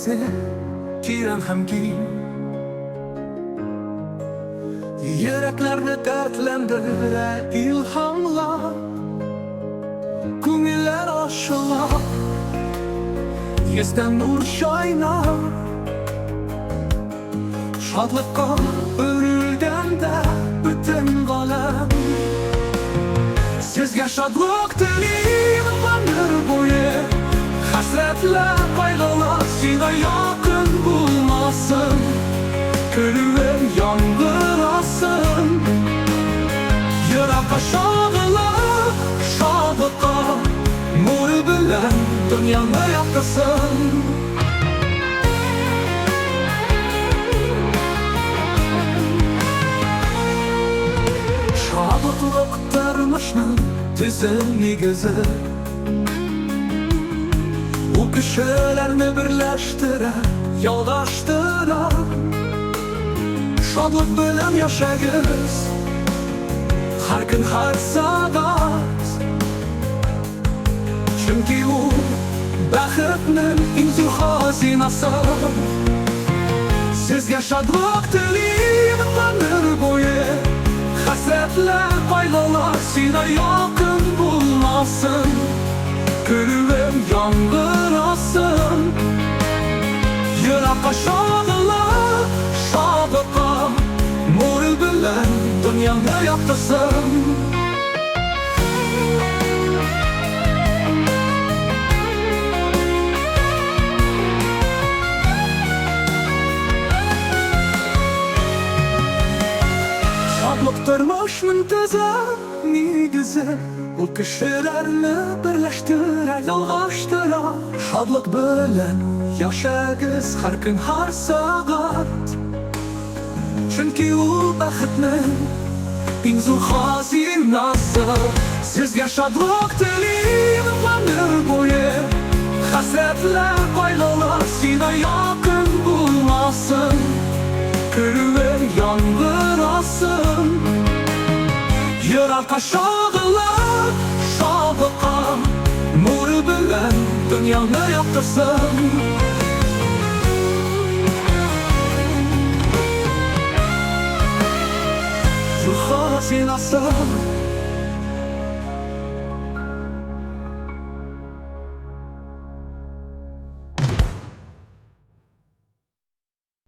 bizi tiren hemkin. Yüreklerini dertlendiren ilhamlar, Kümiller aşılar, Yüzden nur şaynar. Şadlıkka örülgende bütün alem, Sizge şadlık dileyim ömür boyu. Hasretler, kaygılar size yakın bulmasın, Külüvem yangırasın. Yürek şadlık, şadlıkka nur bilen dünyanı yakasın. Şadlık dermişnin tizini güzel, Bu kişilerini birleştiren, yoldaştıran. Şadlık bilen yaşayız, her gün her saat. Çünkü o bəxtinin inzu hazinası. Sizge şadlık dileyim ömür boyu. Hasretler, kaygılar size yakın bulmasın, Külüvem yangırasın. Yürek aşağılar, şadlıkka nur bilen dünyanı yaktırsın. Şadlıktırmış müntezem, ni güzel, Bu kişilerini birleştiren, yoldaştıran. Şadlık bilen yaşayız her gün her saat. Çünkü o bəxtinin inzu hazinası. Sizge şadlık dileyim ömür boyu. Hasretler, kaygılar size yakın bulmasın, Külüvem yangırasın. Yürek aşağılar, şadlıkka nur bilen dünyanı yaktırsın. Hazinası